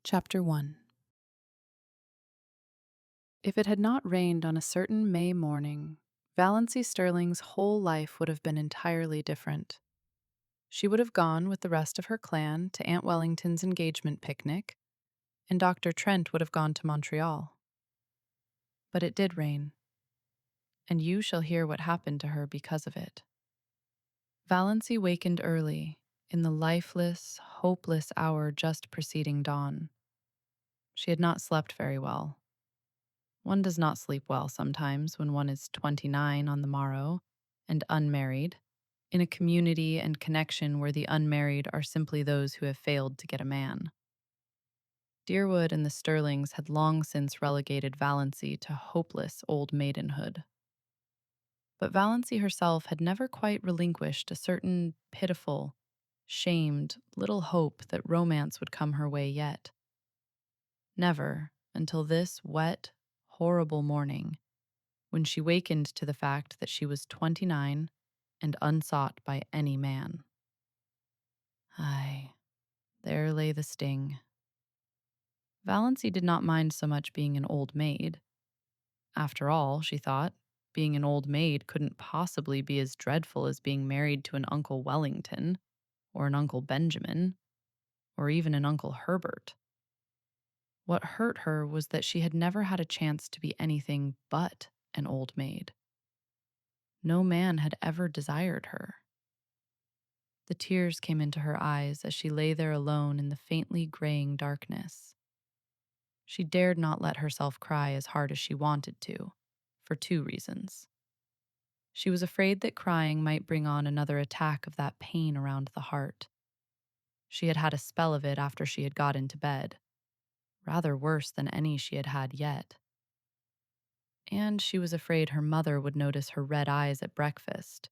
Chapter 1. If it had not rained on a certain May morning, Valancy Stirling's whole life would have been entirely different. She would have gone with the rest of her clan to Aunt Wellington's engagement picnic, and Dr. Trent would have gone to Montreal. But it did rain, and you shall hear what happened to her because of it. Valancy wakened early, in the lifeless, hopeless hour just preceding dawn. She had not slept very well. One does not sleep well sometimes when one is 29 on the morrow and unmarried, in a community and connection where the unmarried are simply those who have failed to get a man. Deerwood and the Stirlings had long since relegated Valancy to hopeless old maidenhood. But Valancy herself had never quite relinquished a certain pitiful, shamed little hope that romance would come her way yet. Never, until this wet, horrible morning, when she wakened to the fact that she was 29 and unsought by any man. Aye, there lay the sting. Valancy did not mind so much being an old maid. After all, she thought, being an old maid couldn't possibly be as dreadful as being married to an Uncle Wellington, or an Uncle Benjamin, or even an Uncle Herbert. What hurt her was that she had never had a chance to be anything but an old maid. No man had ever desired her. The tears came into her eyes as she lay there alone in the faintly graying darkness. She dared not let herself cry as hard as she wanted to, for two reasons. She was afraid that crying might bring on another attack of that pain around the heart. She had had a spell of it after she had got into bed, rather worse than any she had had yet. And she was afraid her mother would notice her red eyes at breakfast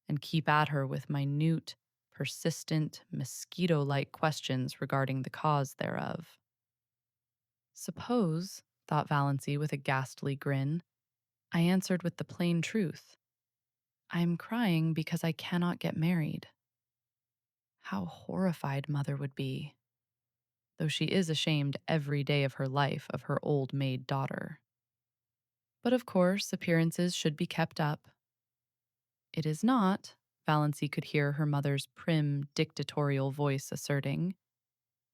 and keep at her with minute, persistent, mosquito-like questions regarding the cause thereof. Suppose, thought Valancy with a ghastly grin, I answered with the plain truth. I am crying because I cannot get married. How horrified Mother would be, though she is ashamed every day of her life of her old maid daughter. But of course, appearances should be kept up. It is not, Valancy could hear her mother's prim, dictatorial voice asserting,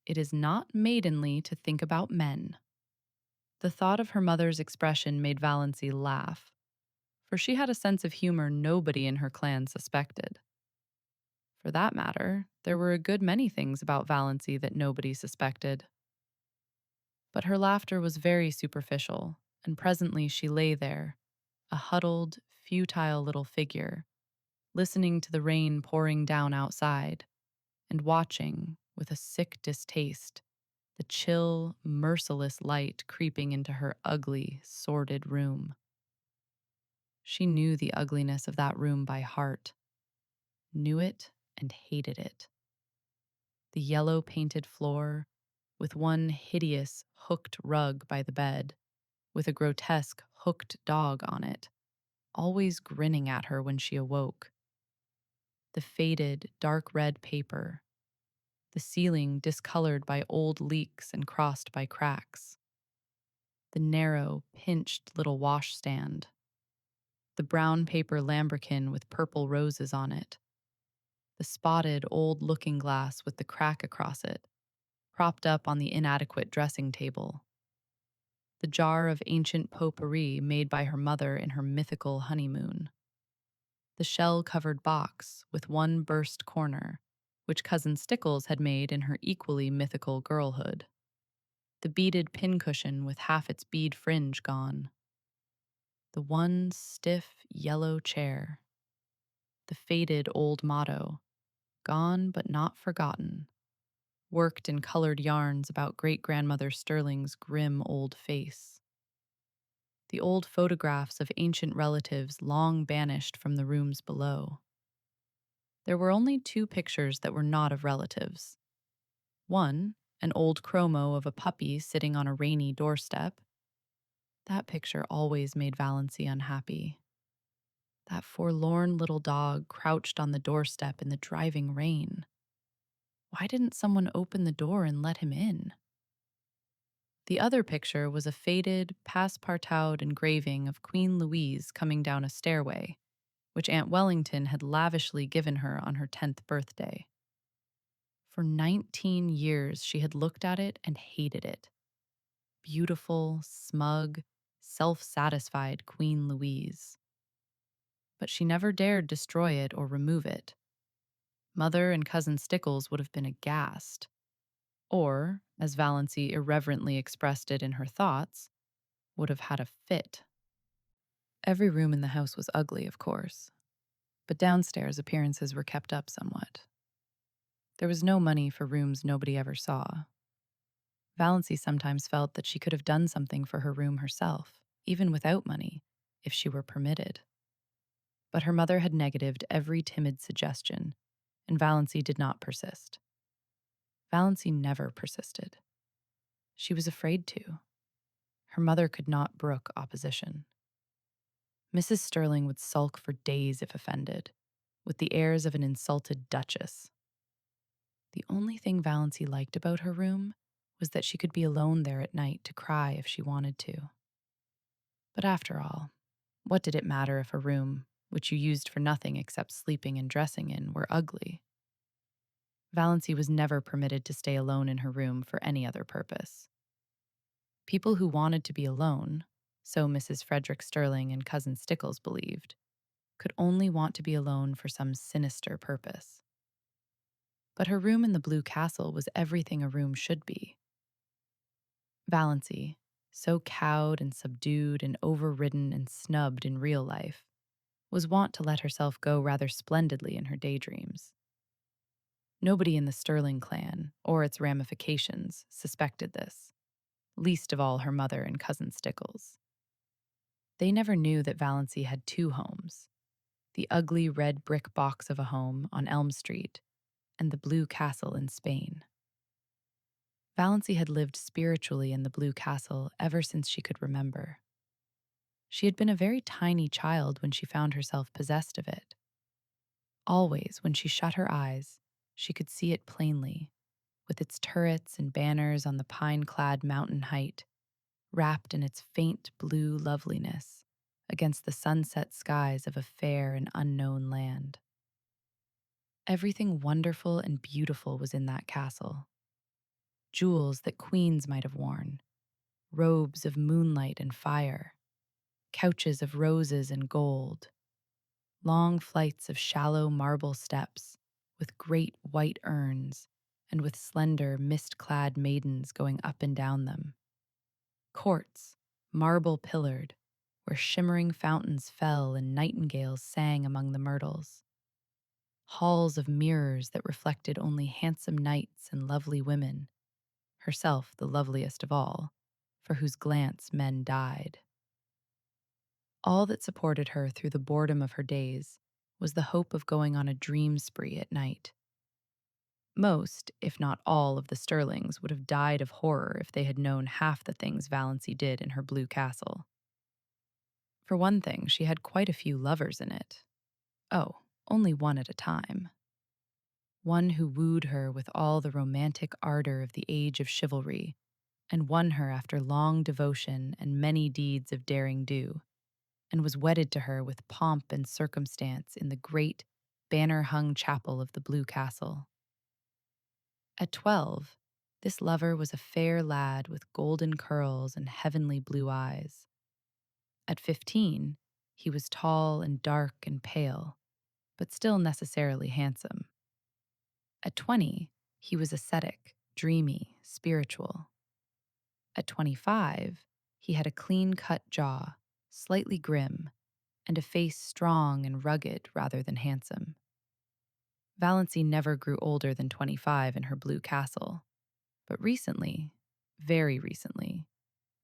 it is not maidenly to think about men. The thought of her mother's expression made Valancy laugh, for she had a sense of humor nobody in her clan suspected. For that matter, there were a good many things about Valancy that nobody suspected. But her laughter was very superficial, and presently she lay there, a huddled, futile little figure, listening to the rain pouring down outside, and watching, with a sick distaste, the chill, merciless light creeping into her ugly, sordid room. She knew the ugliness of that room by heart, knew it and hated it. The yellow painted floor, with one hideous hooked rug by the bed, with a grotesque hooked dog on it, always grinning at her when she awoke. The faded, dark red paper, the ceiling discolored by old leaks and crossed by cracks, the narrow, pinched little washstand, the brown paper lambrequin with purple roses on it, the spotted old looking glass with the crack across it, propped up on the inadequate dressing table, the jar of ancient potpourri made by her mother in her mythical honeymoon, the shell-covered box with one burst corner, which Cousin Stickles had made in her equally mythical girlhood, the beaded pincushion with half its bead fringe gone, the one stiff yellow chair, the faded old motto, gone but not forgotten, worked in colored yarns about great-grandmother Stirling's grim old face, the old photographs of ancient relatives long banished from the rooms below. There were only two pictures that were not of relatives. One, an old chromo of a puppy sitting on a rainy doorstep. That picture always made Valancy unhappy. That forlorn little dog crouched on the doorstep in the driving rain. Why didn't someone open the door and let him in? The other picture was a faded, passepartout engraving of Queen Louise coming down a stairway, which Aunt Wellington had lavishly given her on her 10th birthday. For 19 years, she had looked at it and hated it. Beautiful, smug, self satisfied Queen Louise. But she never dared destroy it or remove it. Mother and Cousin Stickles would have been aghast. Or, as Valancy irreverently expressed it in her thoughts, would have had a fit. Every room in the house was ugly, of course, but downstairs appearances were kept up somewhat. There was no money for rooms nobody ever saw. Valancy sometimes felt that she could have done something for her room herself, even without money, if she were permitted. But her mother had negatived every timid suggestion, and Valancy did not persist. Valancy never persisted. She was afraid to. Her mother could not brook opposition. Mrs. Stirling would sulk for days if offended, with the airs of an insulted duchess. The only thing Valancy liked about her room was that she could be alone there at night to cry if she wanted to. But after all, what did it matter if a room, which you used for nothing except sleeping and dressing in, were ugly? Valancy was never permitted to stay alone in her room for any other purpose. People who wanted to be alone, so Mrs. Frederick Stirling and Cousin Stickles believed, could only want to be alone for some sinister purpose. But her room in the Blue Castle was everything a room should be. Valancy, so cowed and subdued and overridden and snubbed in real life, was wont to let herself go rather splendidly in her daydreams. Nobody in the Stirling clan, or its ramifications, suspected this, least of all her mother and Cousin Stickles. They never knew that Valancy had two homes, the ugly red brick box of a home on Elm Street and the Blue Castle in Spain. Valancy had lived spiritually in the Blue Castle ever since she could remember. She had been a very tiny child when she found herself possessed of it. Always, when she shut her eyes, she could see it plainly, with its turrets and banners on the pine-clad mountain height, wrapped in its faint blue loveliness against the sunset skies of a fair and unknown land. Everything wonderful and beautiful was in that castle. Jewels that queens might have worn, robes of moonlight and fire, couches of roses and gold, long flights of shallow marble steps with great white urns and with slender, mist-clad maidens going up and down them. Courts, marble-pillared, where shimmering fountains fell and nightingales sang among the myrtles. Halls of mirrors that reflected only handsome knights and lovely women, herself the loveliest of all, for whose glance men died. All that supported her through the boredom of her days was the hope of going on a dream spree at night. Most, if not all, of the Stirlings would have died of horror if they had known half the things Valancy did in her Blue Castle. For one thing, she had quite a few lovers in it. Oh, only one at a time. One who wooed her with all the romantic ardor of the age of chivalry, and won her after long devotion and many deeds of daring do, and was wedded to her with pomp and circumstance in the great, banner-hung chapel of the Blue Castle. At 12, this lover was a fair lad with golden curls and heavenly blue eyes. At 15, he was tall and dark and pale, but still necessarily handsome. At 20, he was ascetic, dreamy, spiritual. At 25, he had a clean-cut jaw, slightly grim, and a face strong and rugged rather than handsome. Valancy never grew older than 25 in her Blue Castle, but recently, very recently,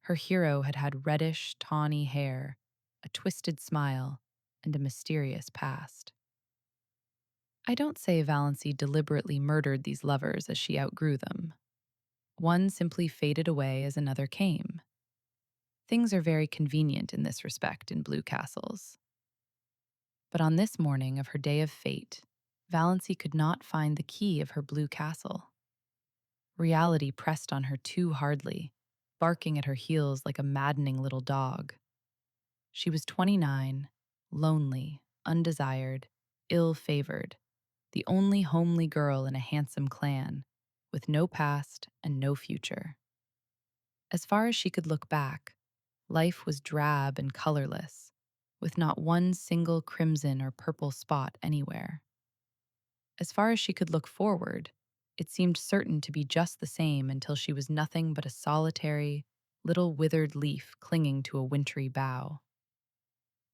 her hero had had reddish, tawny hair, a twisted smile, and a mysterious past. I don't say Valancy deliberately murdered these lovers as she outgrew them. One simply faded away as another came. Things are very convenient in this respect in Blue Castles. But on this morning of her day of fate, Valancy could not find the key of her Blue Castle. Reality pressed on her too hardly, barking at her heels like a maddening little dog. She was 29, lonely, undesired, ill-favored, the only homely girl in a handsome clan, with no past and no future. As far as she could look back, life was drab and colorless, with not one single crimson or purple spot anywhere. As far as she could look forward, it seemed certain to be just the same until she was nothing but a solitary, little withered leaf clinging to a wintry bough.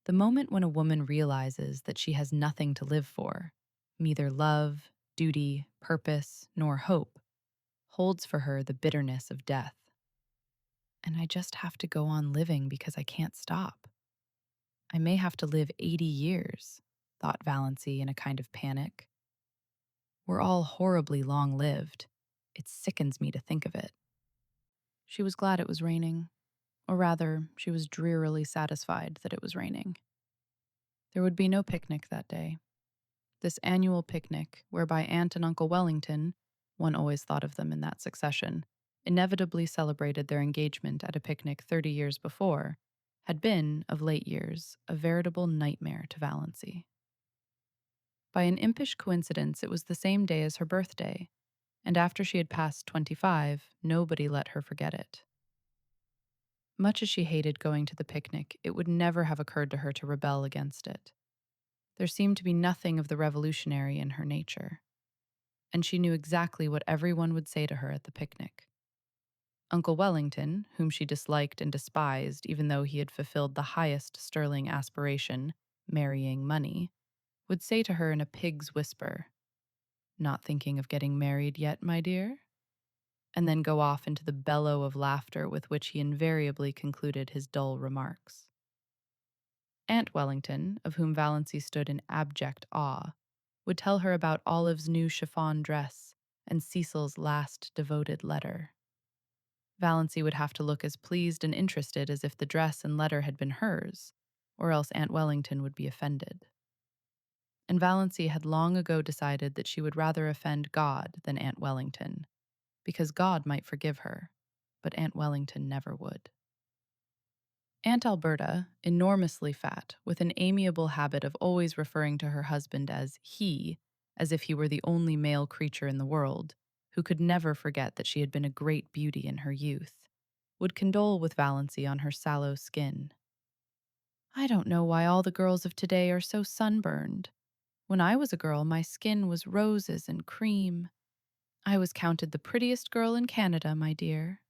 The moment when a woman realizes that she has nothing to live for, neither love, duty, purpose, nor hope, holds for her the bitterness of death. And I just have to go on living because I can't stop. I may have to live 80 years, thought Valancy in a kind of panic. We're all horribly long-lived. It sickens me to think of it. She was glad it was raining, or rather, she was drearily satisfied that it was raining. There would be no picnic that day. This annual picnic, whereby Aunt and Uncle Wellington, one always thought of them in that succession, inevitably celebrated their engagement at a picnic 30 years before, had been, of late years, a veritable nightmare to Valancy. By an impish coincidence, it was the same day as her birthday, and after she had passed 25, nobody let her forget it. Much as she hated going to the picnic, it would never have occurred to her to rebel against it. There seemed to be nothing of the revolutionary in her nature, and she knew exactly what everyone would say to her at the picnic. Uncle Wellington, whom she disliked and despised even though he had fulfilled the highest Stirling aspiration, marrying money, would say to her in a pig's whisper, "Not thinking of getting married yet, my dear?" And then go off into the bellow of laughter with which he invariably concluded his dull remarks. Aunt Wellington, of whom Valancy stood in abject awe, would tell her about Olive's new chiffon dress and Cecil's last devoted letter. Valancy would have to look as pleased and interested as if the dress and letter had been hers, or else Aunt Wellington would be offended. And Valancy had long ago decided that she would rather offend God than Aunt Wellington, because God might forgive her, but Aunt Wellington never would. Aunt Alberta, enormously fat, with an amiable habit of always referring to her husband as he, as if he were the only male creature in the world, who could never forget that she had been a great beauty in her youth, would condole with Valancy on her sallow skin. "I don't know why all the girls of today are so sunburned. When I was a girl, my skin was roses and cream. I was counted the prettiest girl in Canada, my dear."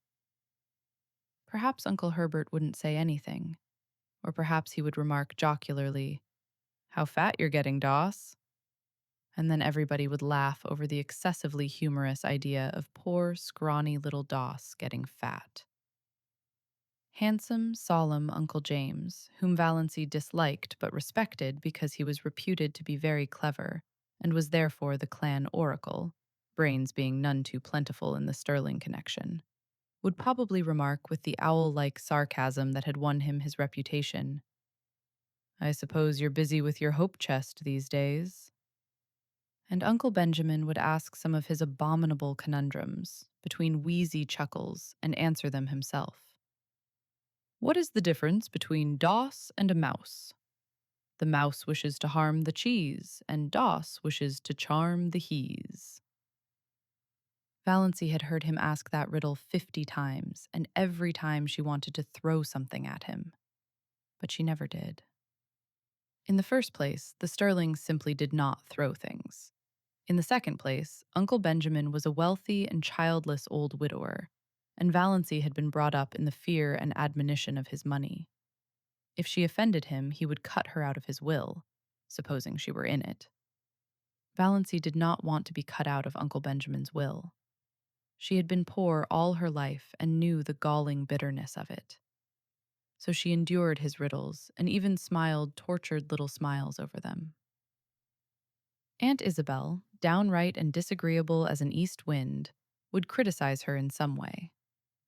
Perhaps Uncle Herbert wouldn't say anything, or perhaps he would remark jocularly, "How fat you're getting, Doss." And then everybody would laugh over the excessively humorous idea of poor, scrawny little Doss getting fat. Handsome, solemn Uncle James, whom Valancy disliked but respected because he was reputed to be very clever and was therefore the clan oracle, brains being none too plentiful in the Stirling connection, would probably remark with the owl-like sarcasm that had won him his reputation, "I suppose you're busy with your hope chest these days." And Uncle Benjamin would ask some of his abominable conundrums between wheezy chuckles and answer them himself. "What is the difference between Doss and a mouse? The mouse wishes to harm the cheese, and Doss wishes to charm the hees." Valancy had heard him ask that riddle 50 times, and every time she wanted to throw something at him. But she never did. In the first place, the Stirlings simply did not throw things. In the second place, Uncle Benjamin was a wealthy and childless old widower, and Valancy had been brought up in the fear and admonition of his money. If she offended him, he would cut her out of his will, supposing she were in it. Valancy did not want to be cut out of Uncle Benjamin's will. She had been poor all her life and knew the galling bitterness of it. So she endured his riddles and even smiled tortured little smiles over them. Aunt Isabel, downright and disagreeable as an east wind, would criticize her in some way.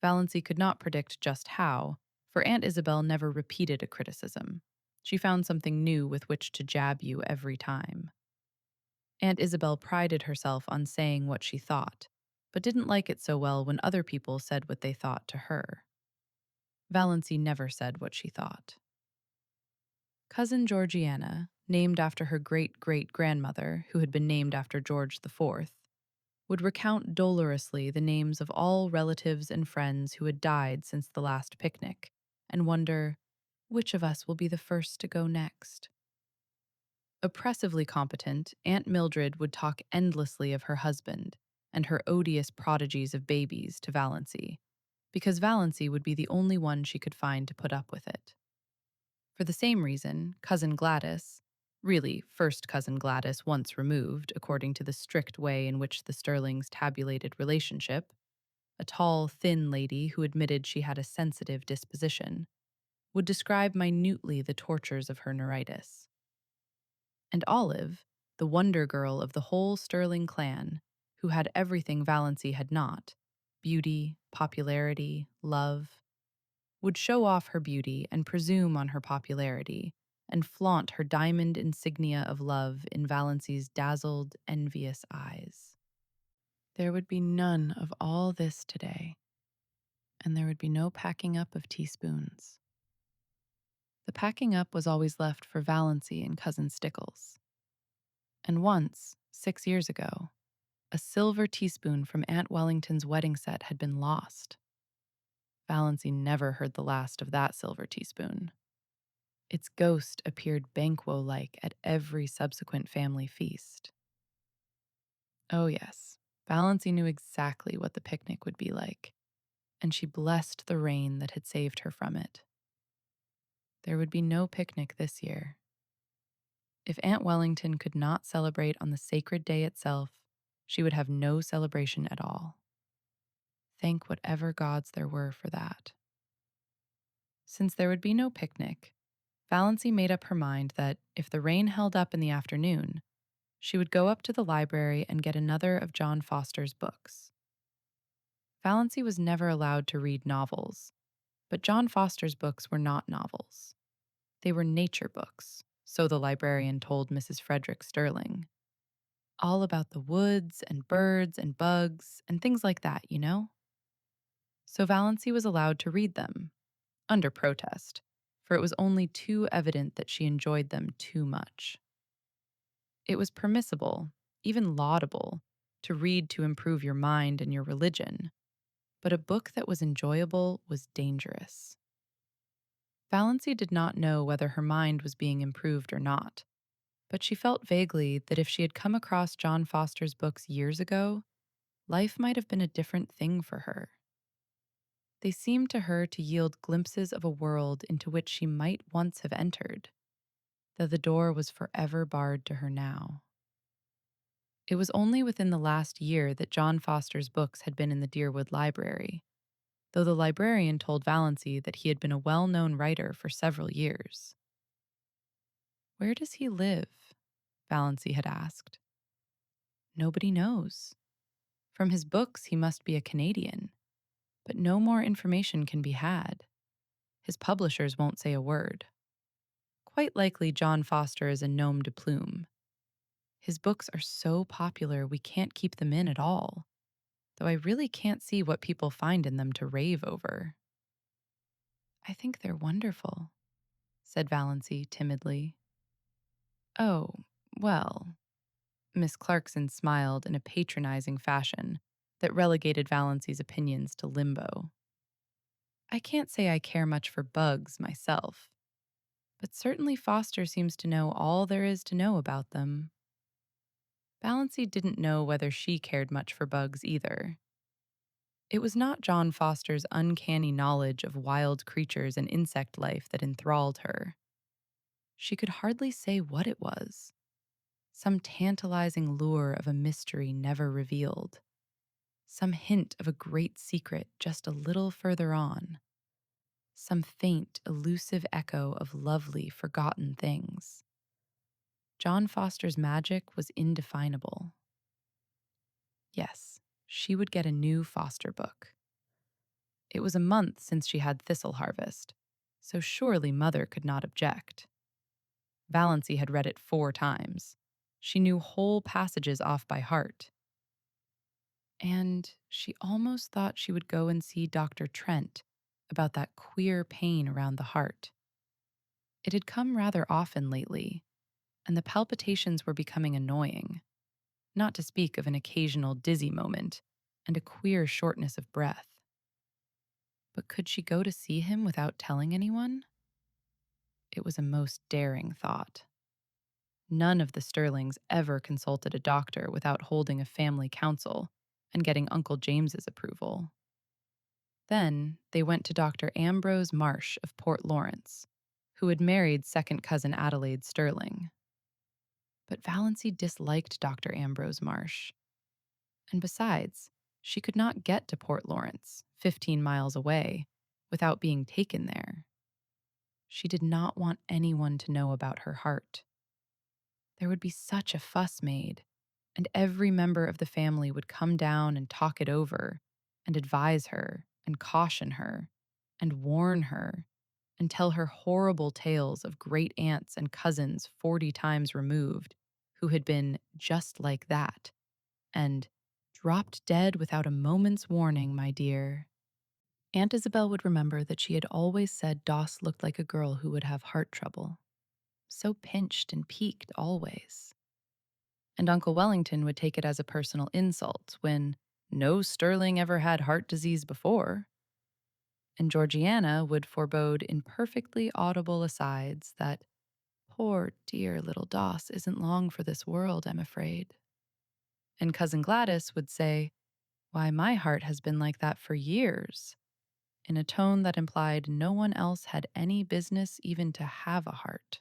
Valancy could not predict just how, for Aunt Isabel never repeated a criticism. She found something new with which to jab you every time. Aunt Isabel prided herself on saying what she thought, but didn't like it so well when other people said what they thought to her. Valancy never said what she thought. Cousin Georgiana, named after her great-great-grandmother, who had been named after George IV, would recount dolorously the names of all relatives and friends who had died since the last picnic, and wonder, which of us will be the first to go next? Oppressively competent, Aunt Mildred would talk endlessly of her husband and her odious prodigies of babies to Valancy, because Valancy would be the only one she could find to put up with it. For the same reason, Cousin Gladys, really first Cousin Gladys once removed, according to the strict way in which the Stirlings tabulated relationship, a tall, thin lady who admitted she had a sensitive disposition, would describe minutely the tortures of her neuritis. And Olive, the wonder girl of the whole Stirling clan, who had everything Valancy had not, beauty, popularity, love, would show off her beauty and presume on her popularity, and flaunt her diamond insignia of love in Valancy's dazzled, envious eyes. There would be none of all this today, and there would be no packing up of teaspoons. The packing up was always left for Valancy and Cousin Stickles. And once, 6 years ago, a silver teaspoon from Aunt Wellington's wedding set had been lost. Valancy never heard the last of that silver teaspoon. Its ghost appeared Banquo-like at every subsequent family feast. Oh yes, Valancy knew exactly what the picnic would be like, and she blessed the rain that had saved her from it. There would be no picnic this year. If Aunt Wellington could not celebrate on the sacred day itself, she would have no celebration at all. Thank whatever gods there were for that. Since there would be no picnic, Valancy made up her mind that if the rain held up in the afternoon, she would go up to the library and get another of John Foster's books. Valancy was never allowed to read novels, but John Foster's books were not novels. They were nature books, so the librarian told Mrs. Frederick Stirling. All about the woods and birds and bugs and things like that, you know? So Valancy was allowed to read them, under protest, for it was only too evident that she enjoyed them too much. It was permissible, even laudable, to read to improve your mind and your religion, but a book that was enjoyable was dangerous. Valancy did not know whether her mind was being improved or not, but she felt vaguely that if she had come across John Foster's books years ago, life might have been a different thing for her. They seemed to her to yield glimpses of a world into which she might once have entered, though the door was forever barred to her now. It was only within the last year that John Foster's books had been in the Deerwood Library, though the librarian told Valancy that he had been a well-known writer for several years. "Where does he live?" Valancy had asked. "Nobody knows. From his books, he must be a Canadian, but no more information can be had. His publishers won't say a word. Quite likely John Foster is a nom de plume. His books are so popular we can't keep them in at all, though I really can't see what people find in them to rave over." "I think they're wonderful," said Valancy timidly. "Oh, well." Miss Clarkson smiled in a patronizing fashion that relegated Valancy's opinions to limbo. "I can't say I care much for bugs myself, but certainly Foster seems to know all there is to know about them." Valancy didn't know whether she cared much for bugs either. It was not John Foster's uncanny knowledge of wild creatures and insect life that enthralled her. She could hardly say what it was. Some tantalizing lure of a mystery never revealed. Some hint of a great secret just a little further on. Some faint, elusive echo of lovely, forgotten things. John Foster's magic was indefinable. Yes, she would get a new Foster book. It was a month since she had Thistle Harvest, so surely Mother could not object. Valancy had read it 4 times. She knew whole passages off by heart. And she almost thought she would go and see Dr. Trent, about that queer pain around the heart. It had come rather often lately, and the palpitations were becoming annoying, not to speak of an occasional dizzy moment and a queer shortness of breath. But could she go to see him without telling anyone? It was a most daring thought. None of the Stirlings ever consulted a doctor without holding a family council and getting Uncle James's approval. Then they went to Dr. Ambrose Marsh of Port Lawrence, who had married second cousin Adelaide Stirling. But Valancy disliked Dr. Ambrose Marsh. And besides, she could not get to Port Lawrence, 15 miles away, without being taken there. She did not want anyone to know about her heart. There would be such a fuss made, and every member of the family would come down and talk it over, and advise her, and caution her, and warn her, and tell her horrible tales of great aunts and cousins 40 times removed who had been just like that, and dropped dead without a moment's warning, my dear. Aunt Isabel would remember that she had always said Doss looked like a girl who would have heart trouble. So pinched and peaked always. And Uncle Wellington would take it as a personal insult when no Stirling ever had heart disease before. And Georgiana would forebode in perfectly audible asides that poor dear little Doss isn't long for this world, I'm afraid. And Cousin Gladys would say, "Why, my heart has been like that for years," in a tone that implied no one else had any business even to have a heart.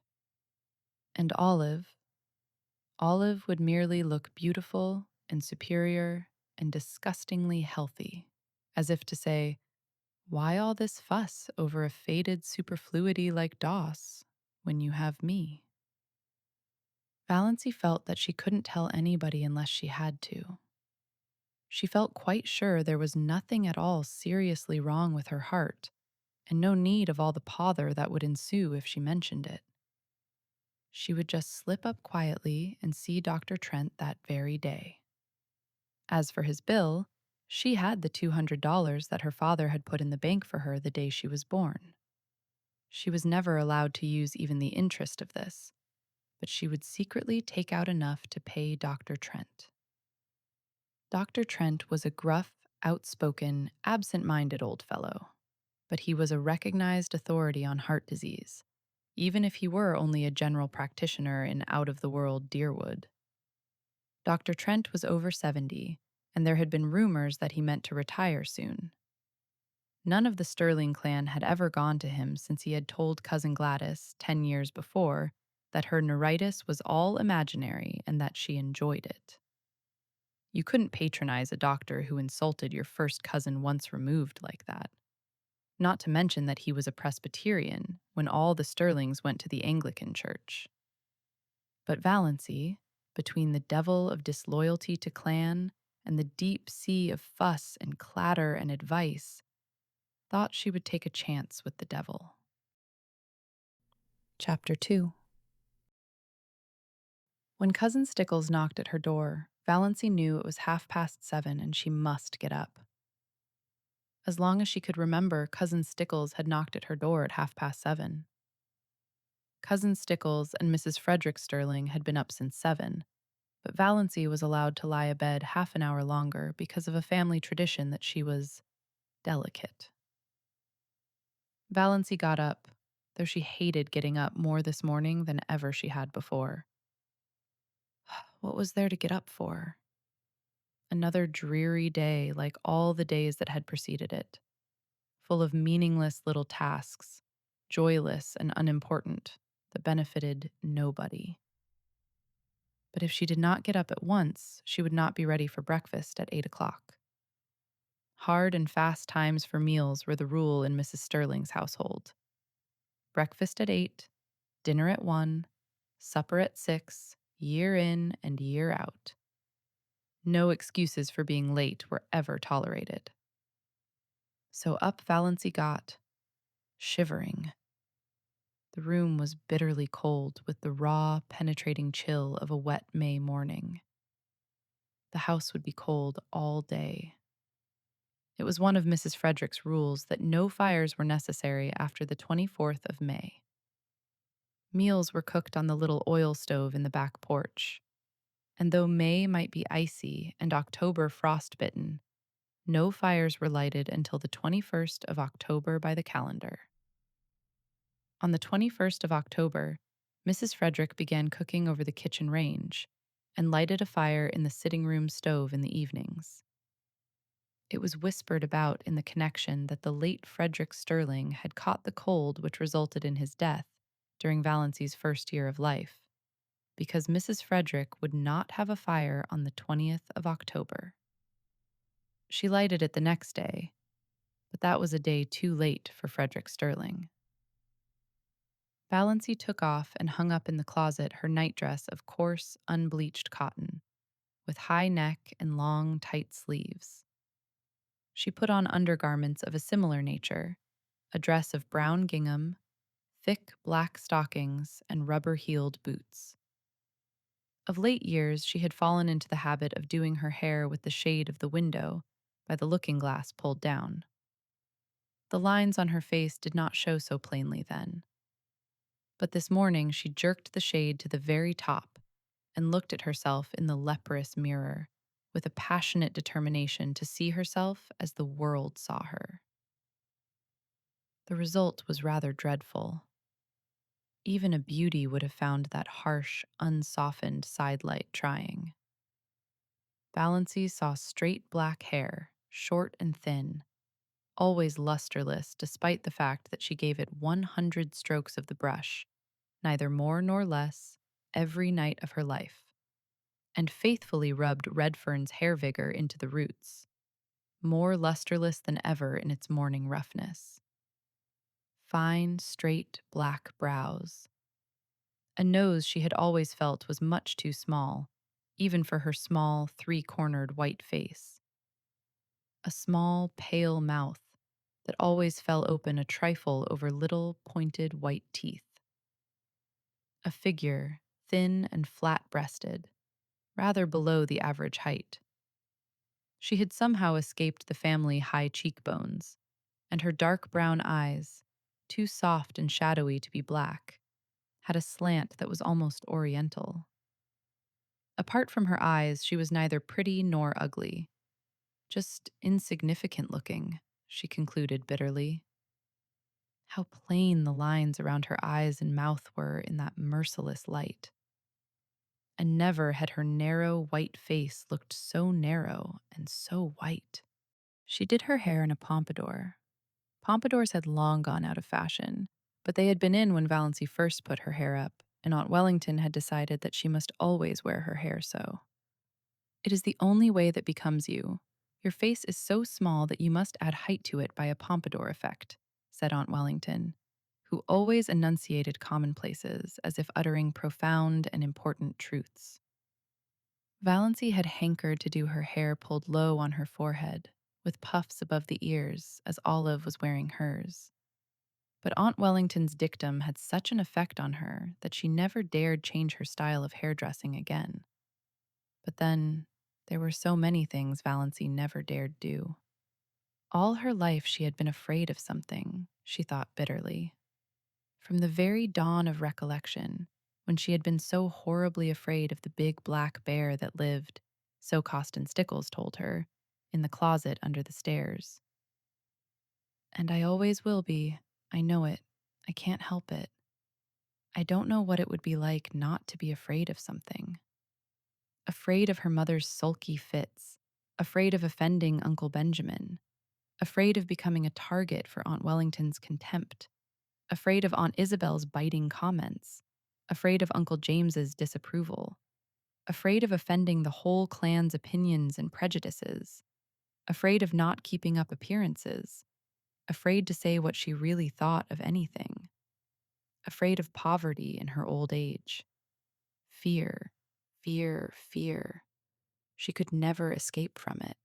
And Olive would merely look beautiful and superior and disgustingly healthy, as if to say, "Why all this fuss over a faded superfluity like Doss when you have me?" Valancy felt that she couldn't tell anybody unless she had to. She felt quite sure there was nothing at all seriously wrong with her heart, and no need of all the pother that would ensue if she mentioned it. She would just slip up quietly and see Dr. Trent that very day. As for his bill, she had the $200 that her father had put in the bank for her the day she was born. She was never allowed to use even the interest of this, but she would secretly take out enough to pay Dr. Trent. Dr. Trent was a gruff, outspoken, absent-minded old fellow, but he was a recognized authority on heart disease, even if he were only a general practitioner in out-of-the-world Deerwood. Dr. Trent was over 70, and there had been rumors that he meant to retire soon. None of the Stirling clan had ever gone to him since he had told Cousin Gladys, 10 years before, that her neuritis was all imaginary and that she enjoyed it. You couldn't patronize a doctor who insulted your first cousin once removed like that. Not to mention that he was a Presbyterian when all the Stirlings went to the Anglican church. But Valancy, between the devil of disloyalty to clan and the deep sea of fuss and clatter and advice, thought she would take a chance with the devil. Chapter 2. When Cousin Stickles knocked at her door, Valancy knew it was 7:30 and she must get up. As long as she could remember, Cousin Stickles had knocked at her door at 7:30. Cousin Stickles and Mrs. Frederick Stirling had been up since 7, but Valancy was allowed to lie abed half an hour longer because of a family tradition that she was delicate. Valancy got up, though she hated getting up more this morning than ever she had before. What was there to get up for? Another dreary day like all the days that had preceded it, full of meaningless little tasks, joyless and unimportant, that benefited nobody. But if she did not get up at once, she would not be ready for breakfast at 8 o'clock. Hard and fast times for meals were the rule in Mrs. Stirling's household. Breakfast at 8, dinner at 1, supper at 6, year in and year out. No excuses for being late were ever tolerated. So up Valancy got, shivering. The room was bitterly cold with the raw, penetrating chill of a wet May morning. The house would be cold all day. It was one of Mrs. Frederick's rules that no fires were necessary after the 24th of May. Meals were cooked on the little oil stove in the back porch, and though May might be icy and October frostbitten, no fires were lighted until the 21st of October by the calendar. On the 21st of October, Mrs. Frederick began cooking over the kitchen range and lighted a fire in the sitting room stove in the evenings. It was whispered about in the connection that the late Frederick Stirling had caught the cold which resulted in his death during Valancy's first year of life, because Mrs. Frederick would not have a fire on the 20th of October. She lighted it the next day, but that was a day too late for Frederick Stirling. Valancy took off and hung up in the closet her nightdress of coarse, unbleached cotton, with high neck and long, tight sleeves. She put on undergarments of a similar nature, a dress of brown gingham, thick black stockings, and rubber-heeled boots. Of late years, she had fallen into the habit of doing her hair with the shade of the window by the looking-glass pulled down. The lines on her face did not show so plainly then. But this morning she jerked the shade to the very top and looked at herself in the leprous mirror with a passionate determination to see herself as the world saw her. The result was rather dreadful. Even a beauty would have found that harsh, unsoftened sidelight trying. Valancy saw straight black hair, short and thin, always lusterless despite the fact that she gave it 100 strokes of the brush, neither more nor less, every night of her life, and faithfully rubbed Redfern's hair vigor into the roots, more lusterless than ever in its morning roughness. Fine, straight, black brows. A nose she had always felt was much too small, even for her small, three-cornered white face. A small, pale mouth that always fell open a trifle over little, pointed white teeth. A figure, thin and flat-breasted, rather below the average height. She had somehow escaped the family high cheekbones, and her dark brown eyes, too soft and shadowy to be black, had a slant that was almost oriental. Apart from her eyes, she was neither pretty nor ugly, just insignificant looking, she concluded bitterly. How plain the lines around her eyes and mouth were in that merciless light. And never had her narrow, white face looked so narrow and so white. She did her hair in a pompadour. Pompadours had long gone out of fashion, but they had been in when Valancy first put her hair up, and Aunt Wellington had decided that she must always wear her hair so. It is the only way that becomes you. Your face is so small that you must add height to it by a pompadour effect, said Aunt Wellington, who always enunciated commonplaces as if uttering profound and important truths. Valancy had hankered to do her hair pulled low on her forehead, with puffs above the ears, as Olive was wearing hers. But Aunt Wellington's dictum had such an effect on her that she never dared change her style of hairdressing again. But then, there were so many things Valancy never dared do. All her life she had been afraid of something, she thought bitterly. From the very dawn of recollection, when she had been so horribly afraid of the big black bear that lived, so Costin Stickles told her, in the closet under the stairs. And I always will be, I know it, I can't help it. I don't know what it would be like not to be afraid of something. Afraid of her mother's sulky fits, afraid of offending Uncle Benjamin, afraid of becoming a target for Aunt Wellington's contempt, afraid of Aunt Isabel's biting comments, afraid of Uncle James's disapproval, afraid of offending the whole clan's opinions and prejudices, afraid of not keeping up appearances, afraid to say what she really thought of anything, afraid of poverty in her old age. Fear, fear, fear. She could never escape from it.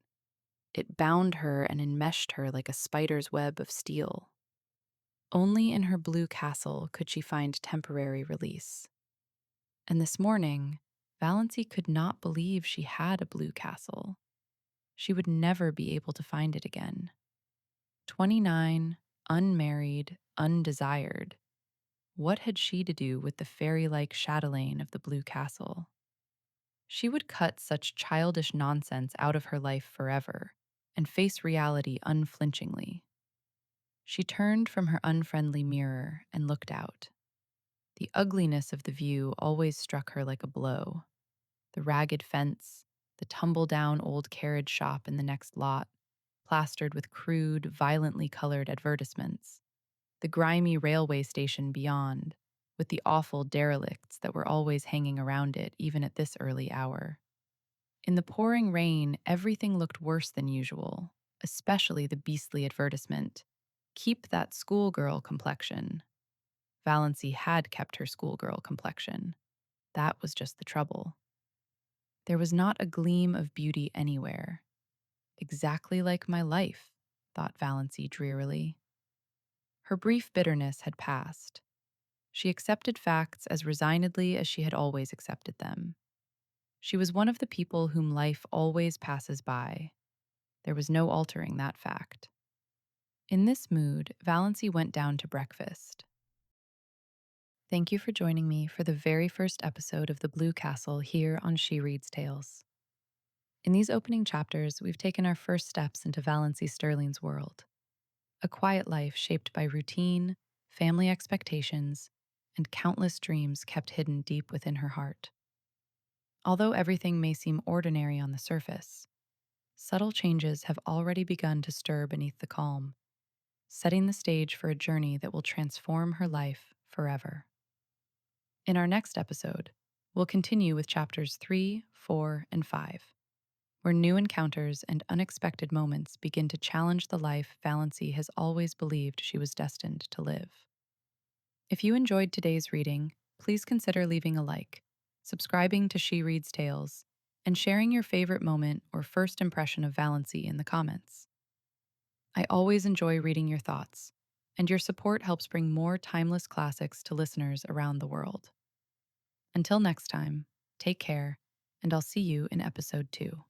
It bound her and enmeshed her like a spider's web of steel. Only in her blue castle could she find temporary release. And this morning, Valancy could not believe she had a blue castle. She would never be able to find it again. 29, unmarried, undesired. What had she to do with the fairy like chatelaine of the Blue Castle? She would cut such childish nonsense out of her life forever and face reality unflinchingly. She turned from her unfriendly mirror and looked out. The ugliness of the view always struck her like a blow. The ragged fence, the tumble-down old carriage shop in the next lot, plastered with crude, violently colored advertisements. The grimy railway station beyond, with the awful derelicts that were always hanging around it, even at this early hour. In the pouring rain, everything looked worse than usual, especially the beastly advertisement. Keep that schoolgirl complexion. Valancy had kept her schoolgirl complexion. That was just the trouble. There was not a gleam of beauty anywhere. Exactly like my life, thought Valancy drearily. Her brief bitterness had passed. She accepted facts as resignedly as she had always accepted them. She was one of the people whom life always passes by. There was no altering that fact. In this mood, Valancy went down to breakfast. Thank you for joining me for the very first episode of The Blue Castle here on She Reads Tales. In these opening chapters, we've taken our first steps into Valancy Stirling's world, a quiet life shaped by routine, family expectations, and countless dreams kept hidden deep within her heart. Although everything may seem ordinary on the surface, subtle changes have already begun to stir beneath the calm, setting the stage for a journey that will transform her life forever. In our next episode, we'll continue with chapters 3, 4, and 5, where new encounters and unexpected moments begin to challenge the life Valancy has always believed she was destined to live. If you enjoyed today's reading, please consider leaving a like, subscribing to She Reads Tales, and sharing your favorite moment or first impression of Valancy in the comments. I always enjoy reading your thoughts, and your support helps bring more timeless classics to listeners around the world. Until next time, take care, and I'll see you in episode 2.